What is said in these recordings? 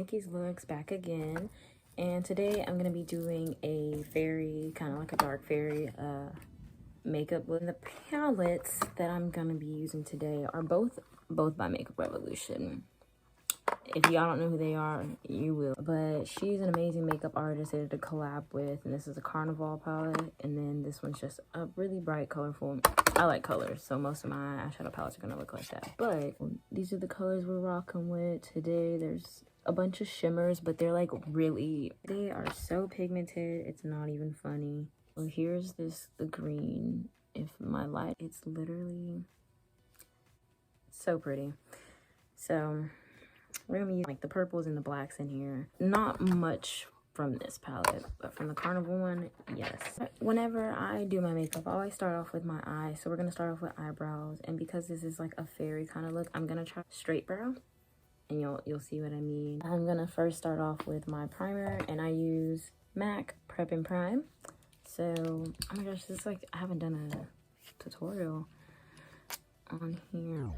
Mickie's Looks back again, and today I'm gonna be doing a fairy, kind of like a dark fairy makeup look. The palettes that I'm gonna be using today are both by Makeup Revolution. If y'all don't know who they are, you will. But she's an amazing makeup artist I did a collab with, and this is a Carnival palette, and then this one's just a really bright, colorful. I like colors, so most of my eyeshadow palettes are gonna look like that. But these are the colors we're rocking with today. There's a bunch of shimmers, but they're like they are so pigmented, it's not even funny. Well, here's the green. If my light, it's literally so pretty. So we're gonna use like the purples and the blacks in here. Not much from this palette, but from the Carnival one, yes. Whenever I do my makeup, I always start off with my eyes. So we're gonna start off with eyebrows, and because this is like a fairy kind of look, I'm gonna try straight brow, and you'll see what I mean. I'm gonna first start off with my primer, and I use MAC Prep and Prime. So, oh my gosh, this is like, I haven't done a tutorial on here.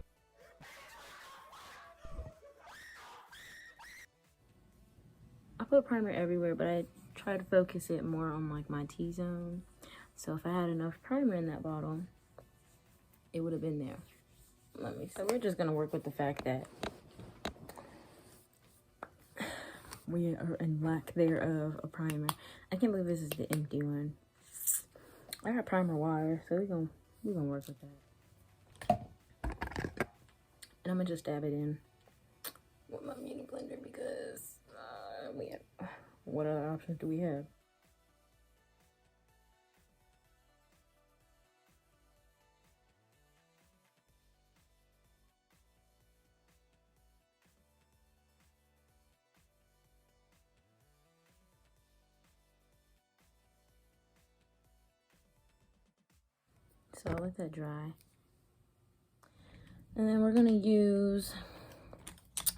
I put primer everywhere, but I try to focus it more on like my T-zone. So if I had enough primer in that bottle, it would have been there. So we're just gonna work with the fact that we are in lack thereof a primer. I can't believe this is the empty one. I got primer wire, so we're gonna work with that. And I'm gonna just dab it in with my beauty blender because what other options do we have? So I'll let that dry. And then we're gonna use,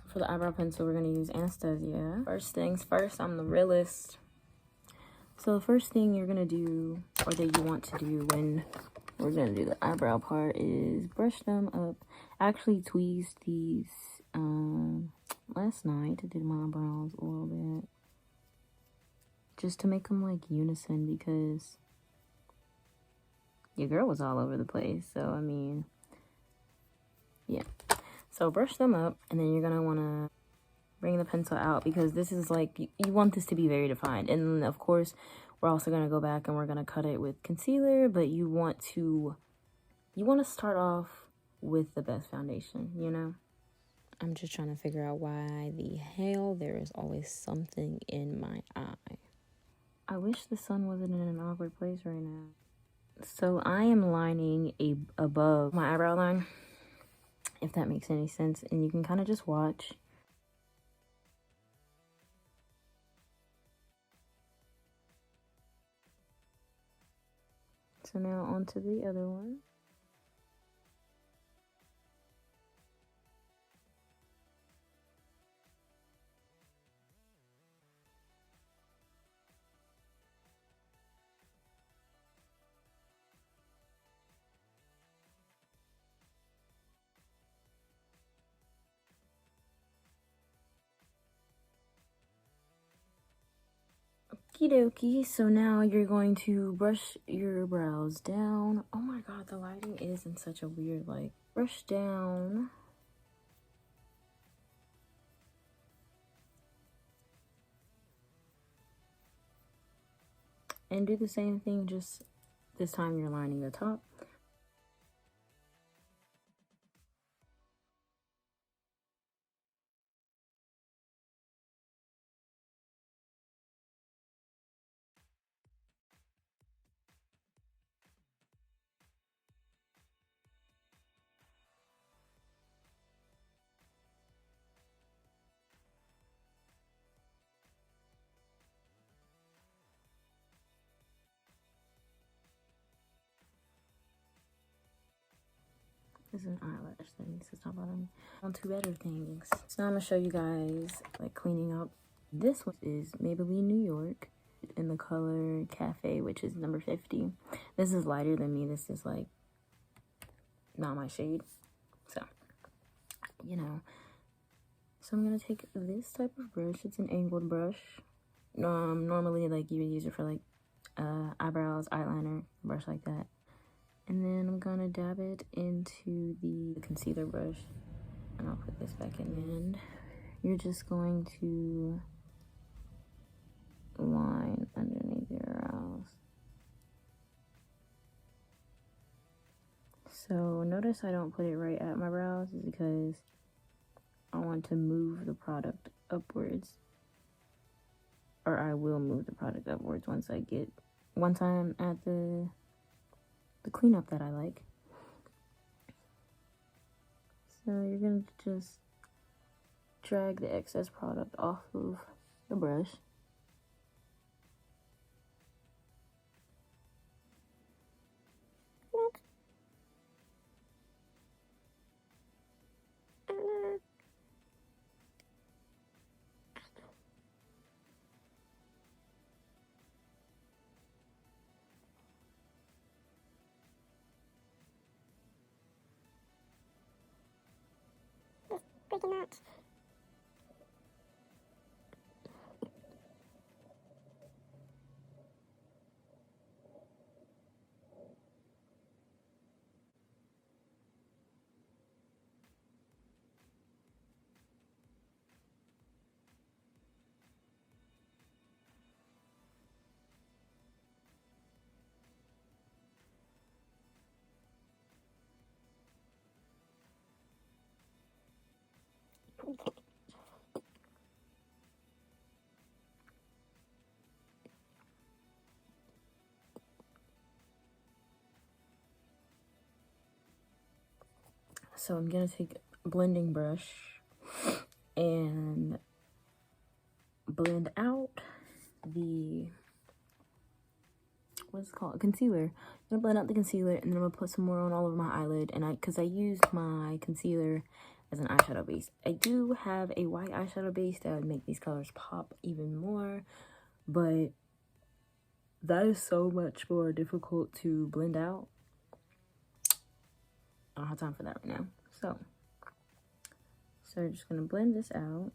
for the eyebrow pencil, we're gonna use Anastasia. First things first, I'm the realist. So the first thing you're gonna do, or that you want to do when we're gonna do the eyebrow part, is brush them up. I actually tweezed these last night. I did my eyebrows a little bit, just to make them like unison, because your girl was all over the place. So I mean, yeah. So brush them up, and then you're gonna wanna bring the pencil out, because this is like, you want this to be very defined. And of course, we're also gonna go back and we're gonna cut it with concealer, but you want to start off with the best foundation, you know? I'm just trying to figure out why the hell there is always something in my eye. I wish the sun wasn't in an awkward place right now. So I am lining above my eyebrow line, if that makes any sense, and you can kind of just watch. So now onto the other one. Okie dokie, so now you're going to brush your brows down. Oh my god, the lighting is in such a weird, like, brush down. And do the same thing, just this time you're lining the top. This is an eyelash that needs to stop bothering me. On to better things. So now I'm gonna show you guys like cleaning up. This one is Maybelline New York in the color Cafe, which is number 50. This is lighter than me. This is like not my shade. So, you know. So I'm gonna take this type of brush. It's an angled brush. Normally like you would use it for like eyebrows, eyeliner, brush like that. And then I'm gonna dab it into the concealer brush, and I'll put this back in. And you're just going to line underneath your brows. So notice I don't put it right at my brows, is because I want to move the product upwards, or I will move the product upwards once I'm at the cleanup that I like. So you're gonna just drag the excess product off of the brush. Freaking nuts. So I'm gonna take a blending brush and blend out the, what's it called, concealer. I'm gonna blend out the concealer, and then I'm gonna put some more on all over my eyelid. And because I used my concealer as an eyeshadow base. I do have a white eyeshadow base that would make these colors pop even more, but that is so much more difficult to blend out. I don't have time for that right now. So we're just gonna blend this out.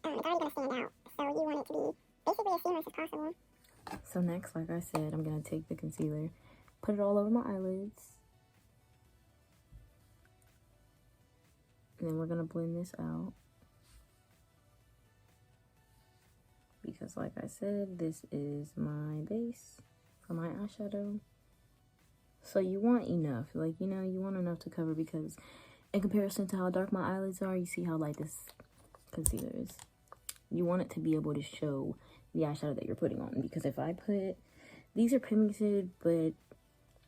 It's already gonna stand out, so you want it to be basically as seamless as possible. So next, like I said, I'm gonna take the concealer, put it all over my eyelids, and then we're gonna blend this out. Because like I said, this is my base for my eyeshadow. So you want enough, like, you know, you want enough to cover, because in comparison to how dark my eyelids are, you see how light this concealer is. You want it to be able to show the eyeshadow that you're putting on, because if I put, these are pigmented, but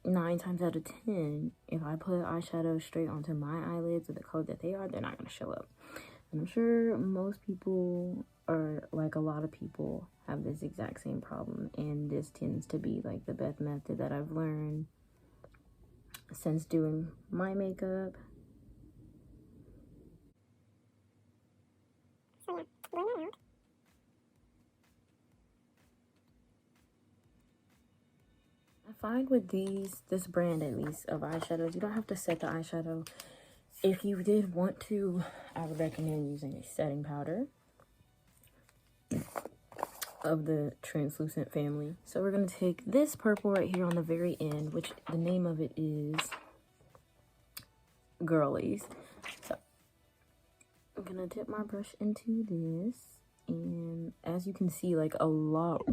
9 times out of 10, if I put eyeshadow straight onto my eyelids with the color that they are, they're not going to show up. And I'm sure most people, or like a lot of people, have this exact same problem, and this tends to be like the best method that I've learned since doing my makeup. So yeah, blend that out. I find with this brand at least of eyeshadows, you don't have to set the eyeshadow. If you did want to, I would recommend using a setting powder of the translucent family. So we're going to take this purple right here on the very end, which the name of it is Girlies. So I'm going to dip my brush into this, and as you can see, like a lot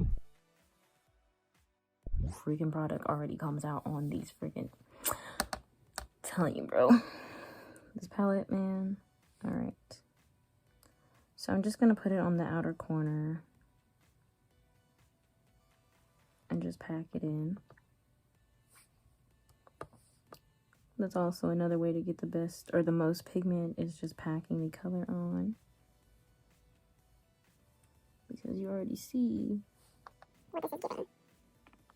freaking product already comes out on these freaking, telling you, bro, this palette, man. All right, so I'm just gonna put it on the outer corner and just pack it in. That's also another way to get the best or the most pigment, is just packing the color on, because you already see What this is giving.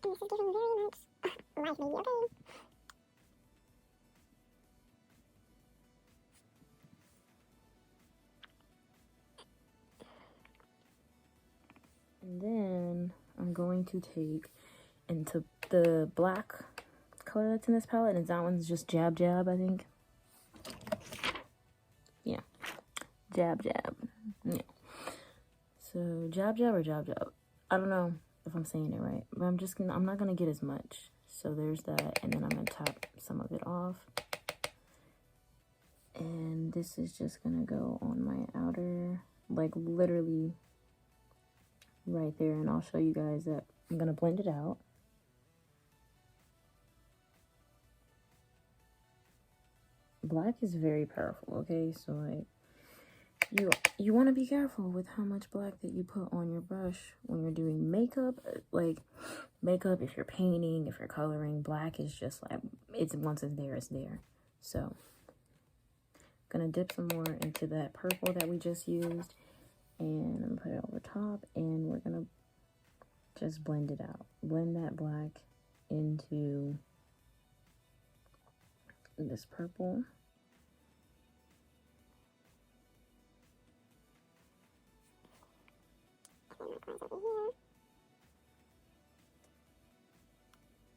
And this is giving very much life, baby, okay? And then I'm going to take into the black color that's in this palette, and that one's just Jab Jab, I think. jab, jab. Yeah. So jab, jab, or jab, jab. I don't know if I'm saying it right, but I'm not gonna get as much. So there's that, and then I'm gonna top some of it off. And this is just gonna go on my outer, like literally right there, and I'll show you guys that I'm gonna blend it out. Black is very powerful, okay? So like you want to be careful with how much black that you put on your brush when you're doing makeup. Like makeup, if you're painting, if you're coloring, black is just like, it's once it's there, it's there. So gonna dip some more into that purple that we just used, and I'm gonna put it over top, and we're gonna just blend it out. Blend that black into this purple.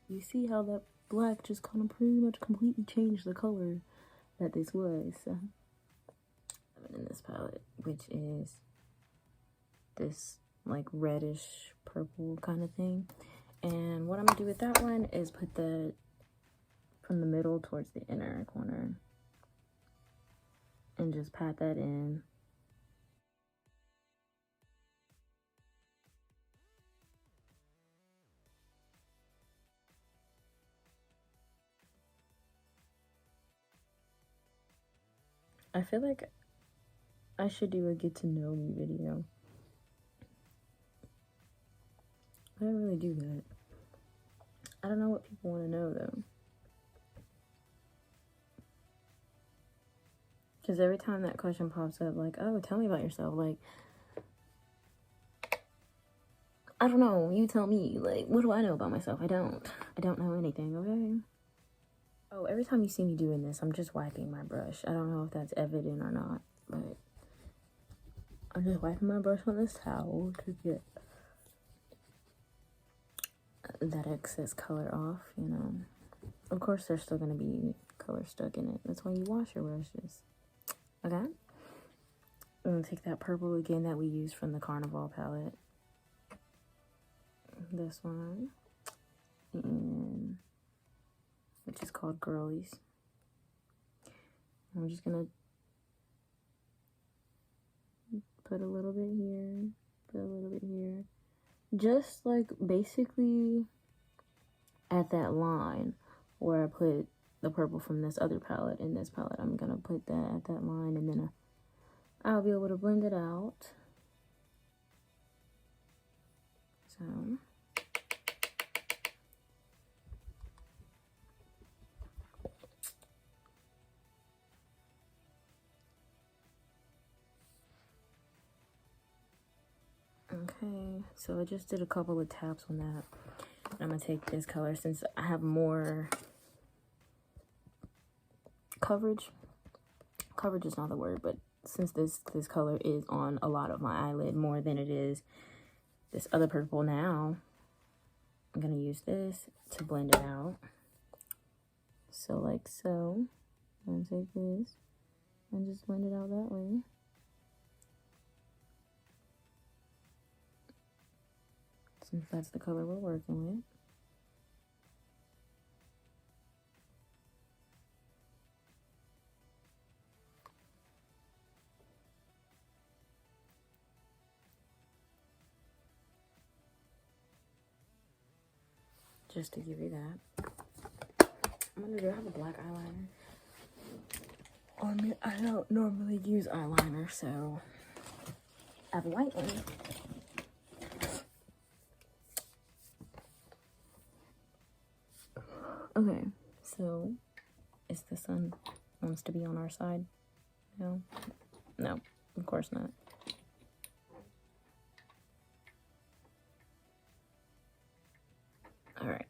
You see how that black just kind of pretty much completely changed the color that this was. So I'm in this palette, which is this like reddish purple kind of thing. And what I'm gonna do with that one is put the from the middle towards the inner corner and just pat that in. I feel like I should do a get to know me video. I don't really do that. I don't know what people want to know though. Because every time that question pops up, like, oh, tell me about yourself. Like, I don't know. You tell me. Like, what do I know about myself? I don't know anything, okay? Oh, every time you see me doing this, I'm just wiping my brush. I don't know if that's evident or not, but I'm just wiping my brush on this towel to get that excess color off, you know. Of course, there's still going to be color stuck in it. That's why you wash your brushes. Okay? I'm going to take that purple again that we used from the Carnival palette. This one. And which is called Girlies. I'm just going to put a little bit here. Put a little bit here. Just like basically at that line where I put the purple from this other palette in this palette. I'm gonna put that at that line, and then I'll be able to blend it out. So okay, so I just did a couple of taps on that. I'm gonna take this color since I have more coverage. Coverage is not the word, but since this color is on a lot of my eyelid more than it is this other purple now, I'm gonna use this to blend it out. So like so. I'm gonna take this and just blend it out that way. Since that's the color we're working with. Just to give you that. I'm gonna do, I have a black eyeliner on me. I don't normally use eyeliner, so I have a white one. Okay, so is the sun wants to be on our side? No? No, of course not. Alright.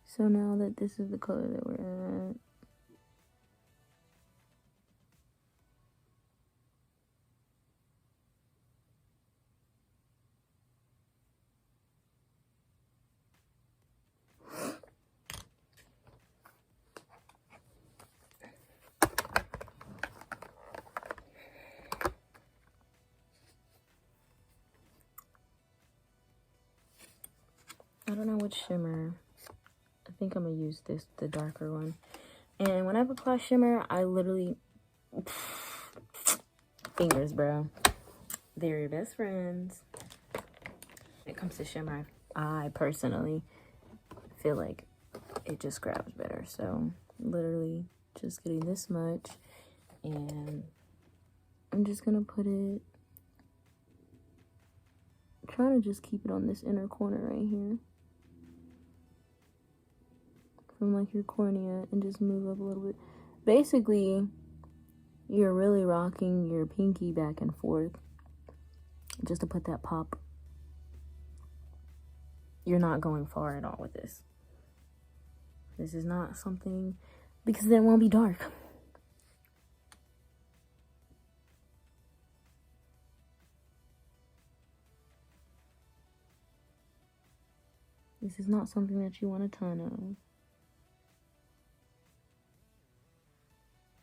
So now that this is the color that we're at, don't know which shimmer. I think I'm gonna use this, the darker one. And when I apply shimmer, I literally, fingers, bro. They're your best friends. When it comes to shimmer, I personally feel like it just grabs better. So literally just getting this much, and I'm just gonna put it, trying to just keep it on this inner corner right here. From like your cornea, and just move up a little bit. Basically, you're really rocking your pinky back and forth just to put that pop. You're not going far at all with this. This is not something, because then it won't be dark. This is not something that you want a ton of.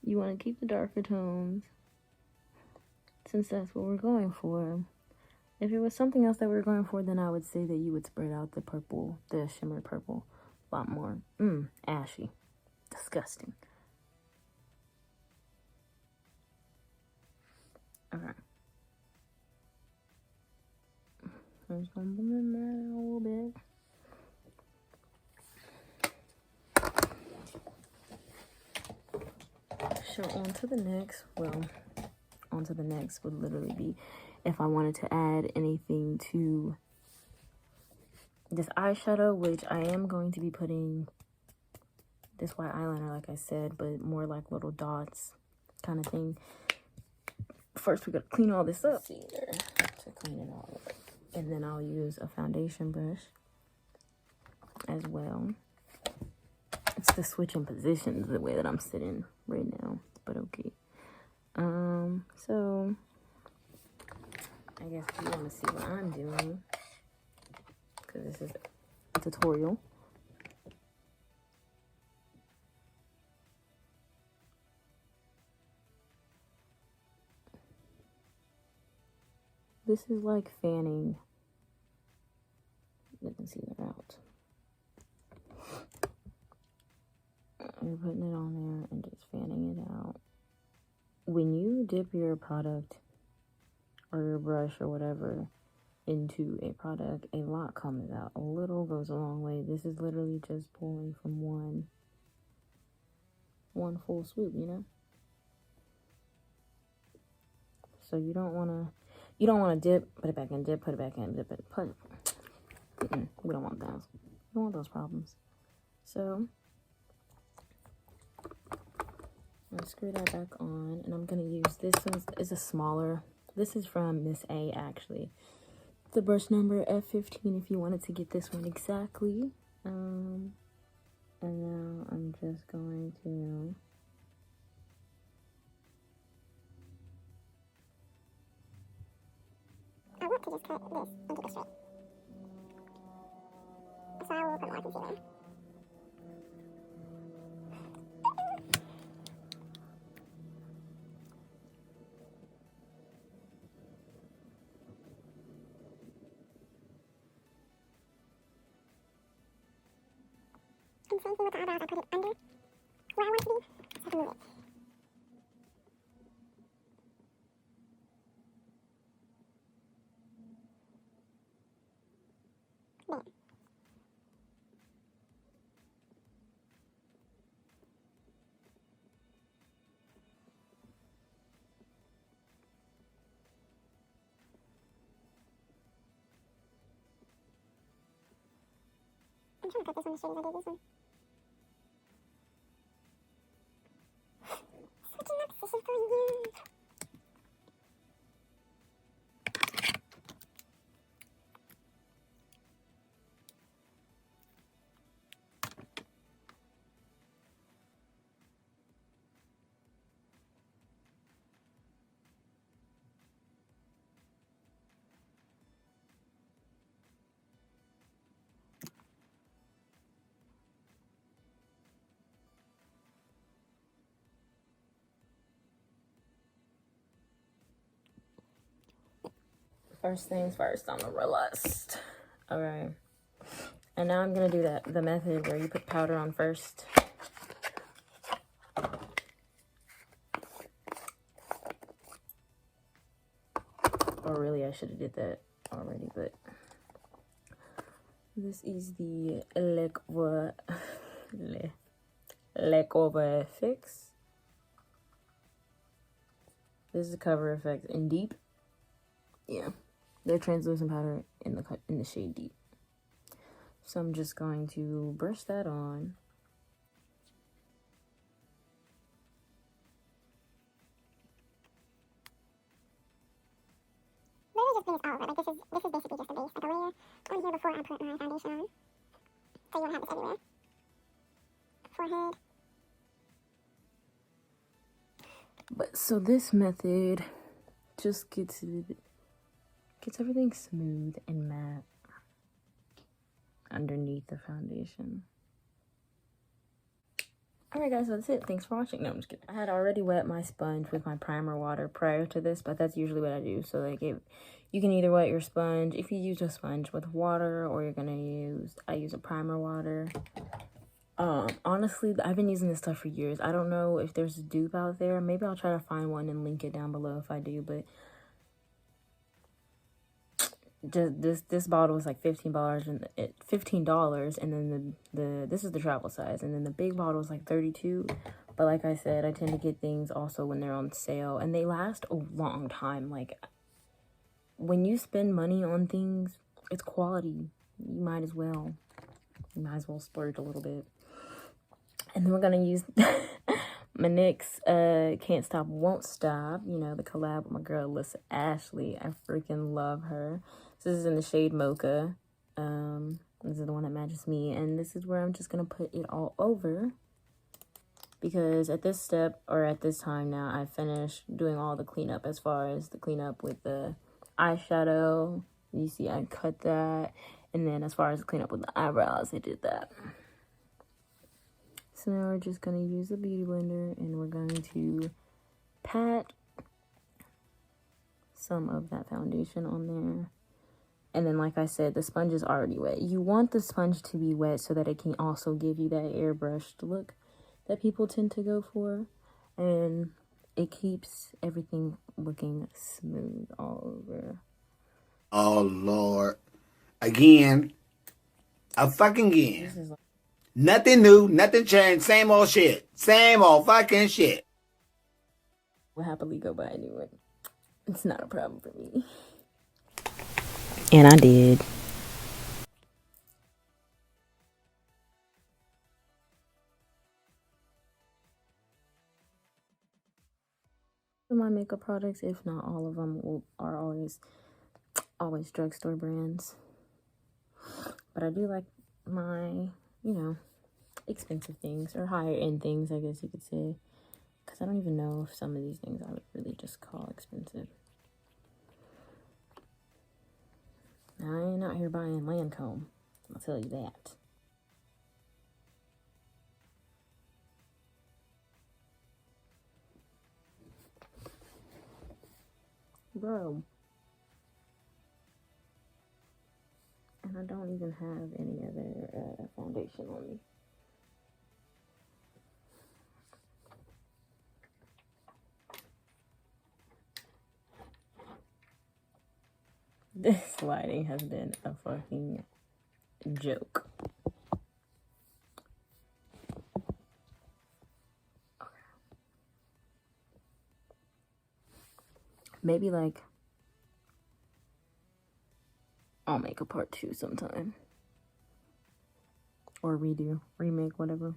You want to keep the darker tones, since that's what we're going for. If it was something else that we were going for, then I would say that you would spread out the purple, the shimmer purple, a lot more. Ashy. Disgusting. Okay. I'm just gonna blend that out a little bit. So on to the next, would literally be if I wanted to add anything to this eyeshadow, which I am going to be putting this white eyeliner, like I said, but more like little dots kind of thing. First, we gotta clean all this up. See there, to clean it all up. And then I'll use a foundation brush as well. It's the switch in positions, the way that I'm sitting right now, but okay. So I guess if you want to see what I'm doing, because this is a tutorial. This is like fanning. You can see that out. You're putting it on there and just fanning it out. When you dip your product or your brush or whatever into a product, a lot comes out. A little goes a long way. This is literally just pulling from one full swoop, you know? So you don't want to dip, put it back in, dip, put it back in, dip it, put it. We don't want those. We don't want those problems. So I'm gonna screw that back on, and I'm gonna use this one. Is a smaller. This is from Miss A, actually. The brush number F15 if you wanted to get this one exactly. And now I'm just going to I want to just cut this and keep it straight. So I will put more concealer. And same thing with the eyebrows, I put it under where I want it to be, so I can move it. Bam. I'm trying to cut this one as straight as I did this one. Switching up position for you. first things first. I'm a realist. All right. And now I'm going to do the method where you put powder on first. Or really, I should have did that already, but this is the Lecover Fix. This is the cover effect in deep. Yeah, they're translucent powder in the shade deep. So I'm just going to brush that on. Literally just base all over. Like this is basically just a base, like a layer on here before I put my foundation on. So you won't have this everywhere. Forehead. But so this method just gets everything smooth and matte underneath the foundation. Alright guys, so that's it. Thanks for watching. No, I'm just kidding. I had already wet my sponge with my primer water prior to this, but that's usually what I do. So like you can either wet your sponge, if you use a sponge with water, or I use a primer water. Honestly, I've been using this stuff for years. I don't know if there's a dupe out there. Maybe I'll try to find one and link it down below if I do, but just this bottle is like $15 and then this is the travel size, and then the big bottle is like $32. But like I said, I tend to get things also when they're on sale, and they last a long time. Like when you spend money on things, it's quality. You might as well splurge a little bit. And then we're gonna use my NYX Can't Stop Won't Stop, you know, the collab with my girl Alyssa Ashley. I freaking love her. So this is in the shade Mocha. This is the one that matches me, and this is where I'm just gonna put it all over, because at this step, or at this time now, I finished doing all the cleanup as far as the cleanup with the eyeshadow. You see I cut that, and then as far as the cleanup with the eyebrows, I did that. So now we're just going to use the Beauty Blender, and we're going to pat some of that foundation on there. And then, like I said, the sponge is already wet. You want the sponge to be wet so that it can also give you that airbrushed look that people tend to go for. And it keeps everything looking smooth all over. Oh, Lord. Again. Again. Nothing new, nothing changed, same old shit. Same old fucking shit. We'll happily go buy a new one. It's not a problem for me. And I did. My makeup products, if not all of them, are always drugstore brands. But I do like my, you know, expensive things, or higher end things, I guess you could say, because I don't even know if some of these things I would really just call expensive. Now, I ain't out here buying Lancome, I'll tell you that. Bro. And I don't even have any other foundation on me. This lighting has been a fucking joke. Okay. Maybe like I'll make a part 2 sometime. Or remake, whatever.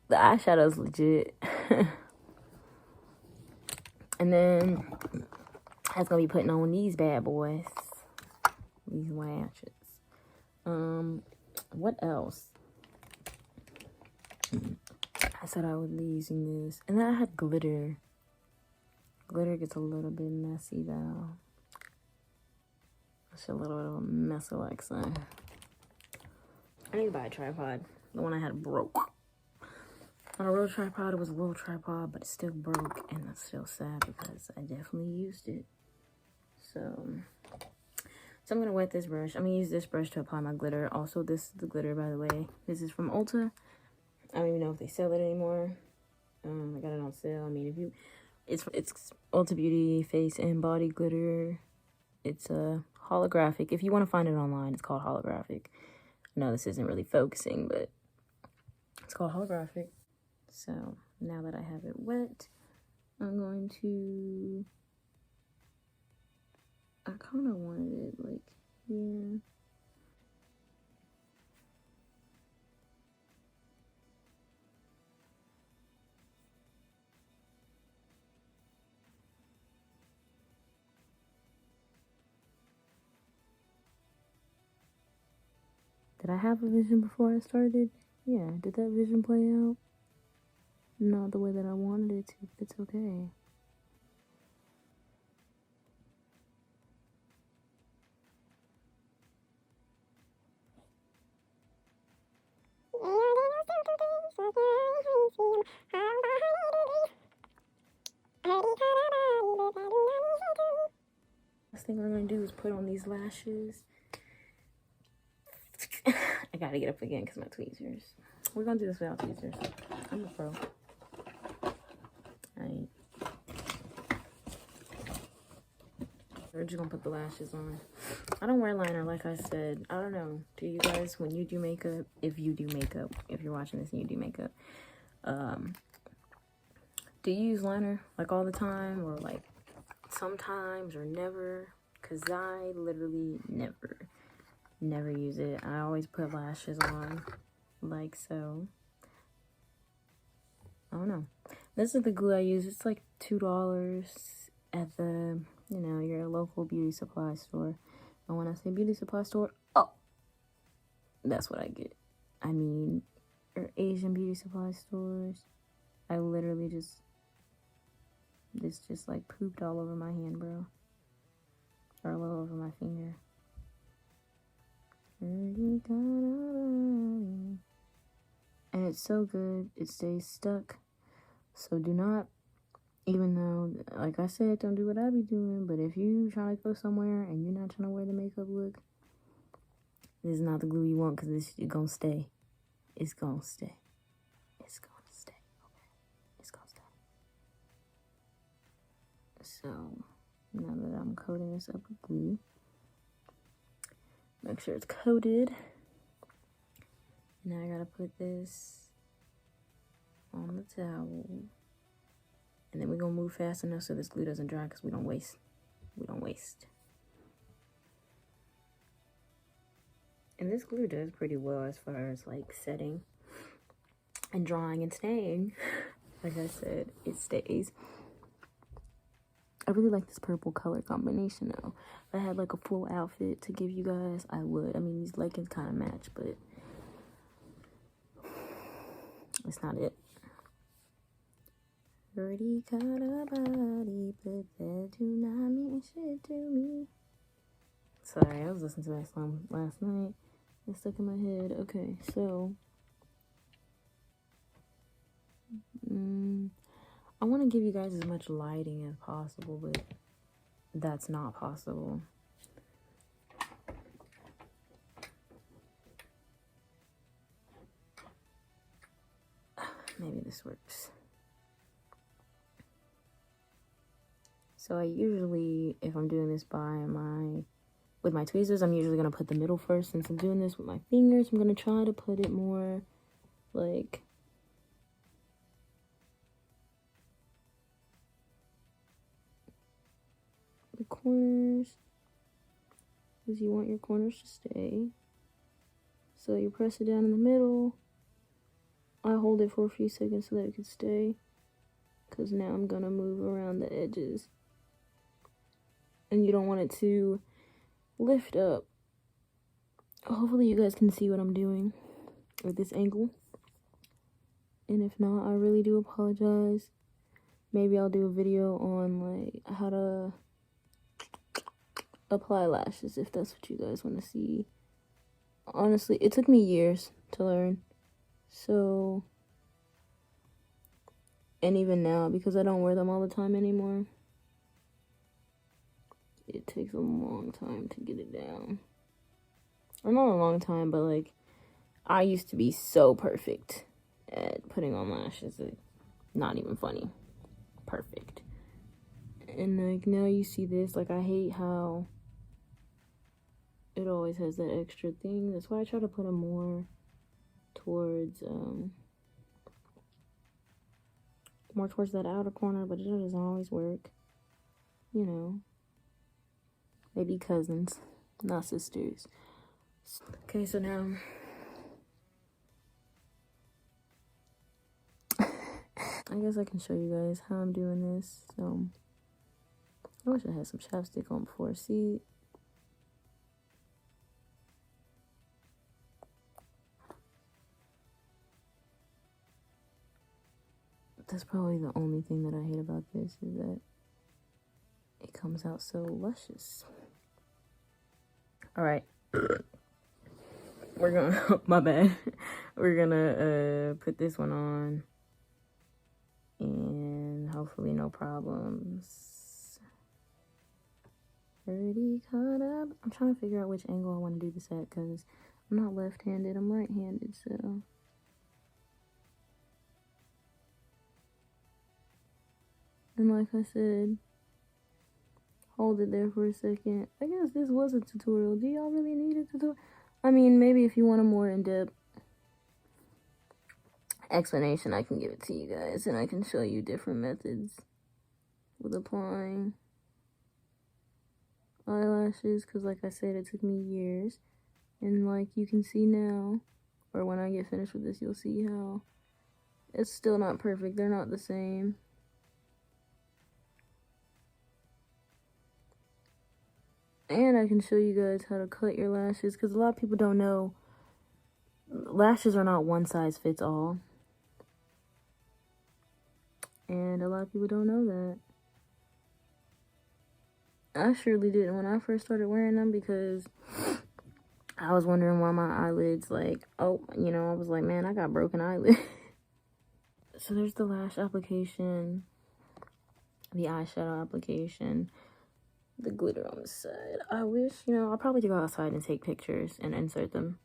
The eyeshadow's legit. And then I was gonna be putting on these bad boys. These lashes. What else? I said I would be using this. And then I had glitter. Glitter gets a little bit messy though. It's a little bit of a mess, Alexa. I need to buy a tripod. The one I had broke. Not a real tripod, it was a little tripod, but it still broke, and that's still sad because I definitely used it. So So I'm gonna wet this brush. I'm gonna use this brush to apply my glitter. Also, this is the glitter, by the way. This is from Ulta. I don't even know if they sell it anymore. I got it on sale. I mean, if you, it's Ulta Beauty Face and Body Glitter. It's a holographic. If you want to find it online, it's called holographic. I know this isn't really focusing, but it's called holographic. So now that I have it wet, I'm going to, I kind of wanted it like here. Did I have a vision before I started? Yeah, did that vision play out? Not the way that I wanted it to, but it's okay. Last thing I'm gonna do is put on these lashes. I gotta get up again because my tweezers. We're gonna do this without tweezers. I'm a pro. We're just gonna put the lashes on. I don't wear liner, like I said. I don't know. Do you guys, when you do makeup, if you do makeup, if you're watching this and you do makeup, do you use liner like all the time, or like sometimes, or never? Because I literally never use it. I always put lashes on, like so. I don't know. This is the glue I use. It's like $2 at the, you know, your local beauty supply store. And when I say beauty supply store, oh, that's what I get. I mean, or Asian beauty supply stores. I literally this just like pooped all over my hand, bro. Or a little over my finger. And it's so good. It stays stuck. So do not, even though, like I said, don't do what I be doing. But if you trying to go somewhere and you're not trying to wear the makeup look, this is not the glue you want, because this is gonna stay. It's gonna stay. It's gonna stay. Okay. It's gonna stay. So now that I'm coating this up with glue, make sure it's coated. Now I gotta put this on the towel. And then we're gonna move fast enough so this glue doesn't dry, because we don't waste. We don't waste. And this glue does pretty well as far as like setting and drying and staying. Like I said, it stays. I really like this purple color combination though. If I had like a full outfit to give you guys, I would. I mean, these leggings kind of match, but it's not it. Already got a body, but that do not mean shit to me. Sorry, I was listening to that song last night. It's stuck in my head. Okay, so I want to give you guys as much lighting as possible, but that's not possible. Maybe this works. So I usually, if I'm doing this with my tweezers, I'm usually going to put the middle first. Since I'm doing this with my fingers, I'm going to try to put it more like the corners, because you want your corners to stay. So you press it down in the middle. I hold it for a few seconds so that it can stay, because now I'm going to move around the edges. And you don't want it to lift up. Hopefully you guys can see what I'm doing with this angle. And if not, I really do apologize. Maybe I'll do a video on like how to apply lashes, if that's what you guys want to see. Honestly, it took me years to learn. So, and even now, because I don't wear them all the time anymore, it takes a long time to get it down. Or not a long time, but like, I used to be so perfect at putting on lashes. Like, not even funny. Perfect. And like, now you see this. Like, I hate how it always has that extra thing. That's why I try to put them more towards that outer corner, but it doesn't always work. You know, they be cousins, not sisters. Okay, so now I guess I can show you guys how I'm doing this. So I wish I had some chapstick on before. See, that's probably the only thing that I hate about this, is that it comes out so luscious. All right. We're gonna, my bad. We're gonna put this one on, and hopefully no problems. Already caught up. I'm trying to figure out which angle I want to do this at, because I'm not left-handed, I'm right-handed, so. And like I said, hold it there for a second. I guess this was a tutorial. Do y'all really need a tutorial? I mean, maybe if you want a more in-depth explanation, I can give it to you guys, and I can show you different methods with applying eyelashes, because like I said, it took me years. And like you can see now, or when I get finished with this, you'll see how it's still not perfect. They're not the same. And I can show you guys how to cut your lashes, because a lot of people don't know lashes are not one size fits all. And a lot of people don't know that. I surely didn't when I first started wearing them, because I was wondering why my eyelids, like, oh, you know, I was like, man, I got broken eyelids. So there's the lash application, the eyeshadow application, the glitter on the side. I wish, you know, I'll probably go outside and take pictures and insert them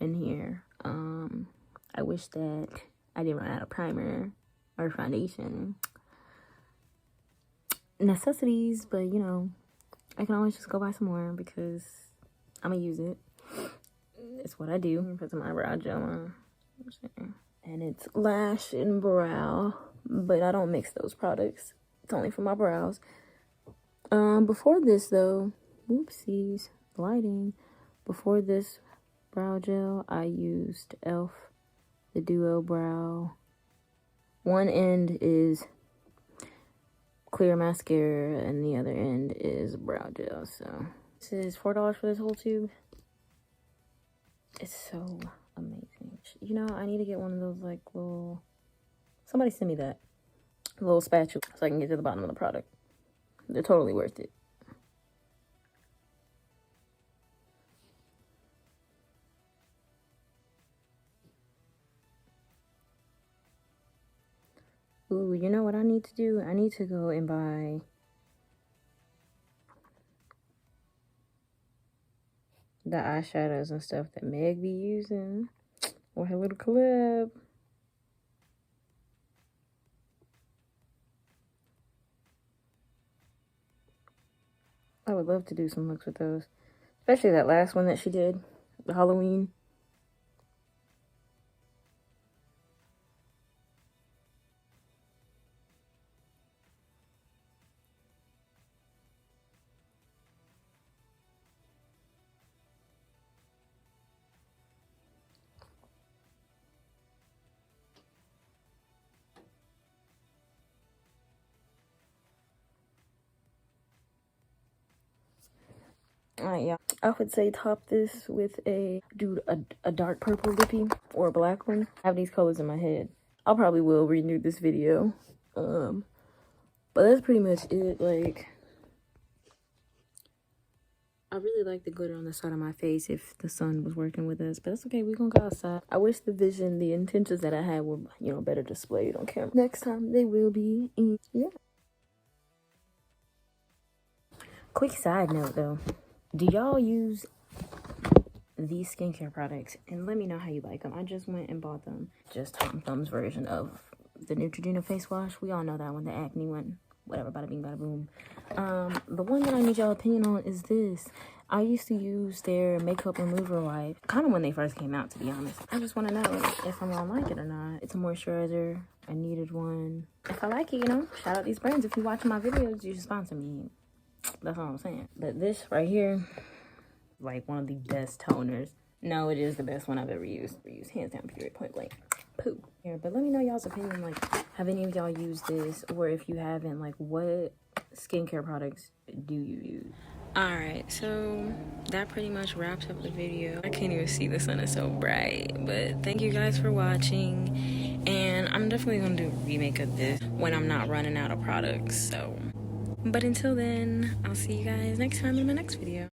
in here. I wish that I didn't run out of primer or foundation. Necessities, but you know, I can always just go buy some more, because I'm gonna use it. It's what I do. Put some eyebrow gel on. And it's lash and brow, but I don't mix those products. It's only for my brows. Before this though, whoopsies, lighting. Before this brow gel, I used e.l.f. the Duo Brow. One end is clear mascara, and the other end is brow gel. So this is $4 for this whole tube. It's so amazing. You know, I need to get one of those like little, somebody send me that little spatula so I can get to the bottom of the product. They're totally worth it. Ooh, you know what I need to do? I need to go and buy the eyeshadows and stuff that Meg be using, or her little collab. I would love to do some looks with those, especially that last one that she did, the Halloween. Yeah, I would say top this with a dark purple lippy or a black one. I have these colors in my head. I'll probably will renew this video. But that's pretty much it. Like, I really like the glitter on the side of my face if the sun was working with us, but that's okay. We're gonna go outside. I wish the intentions that I had were, you know, better displayed on camera. Next time they will be. And yeah. Quick side note though, do y'all use these skincare products? And let me know how you like them. I just went and bought them. Just Tom Thumb's version of the Neutrogena face wash. We all know that one, the acne one. Whatever, bada bing, bada boom. The one that I need y'all opinion on is this. I used to use their makeup remover wipe, kind of when they first came out, to be honest. I just want to know if I'm gonna like it or not. It's a moisturizer. I needed one. If I like it, you know, shout out these brands. If you watch my videos, you should sponsor me. That's all I'm saying. But this right here, like one of the best toners. No, it is the best one I've ever used. Hands down, period, point blank. Poo. Here, but let me know y'all's opinion. Like, have any of y'all used this? Or if you haven't, like, what skincare products do you use? Alright, so that pretty much wraps up the video. I can't even see, the sun is so bright. But thank you guys for watching. And I'm definitely going to do a remake of this when I'm not running out of products. So, but until then, I'll see you guys next time in my next video.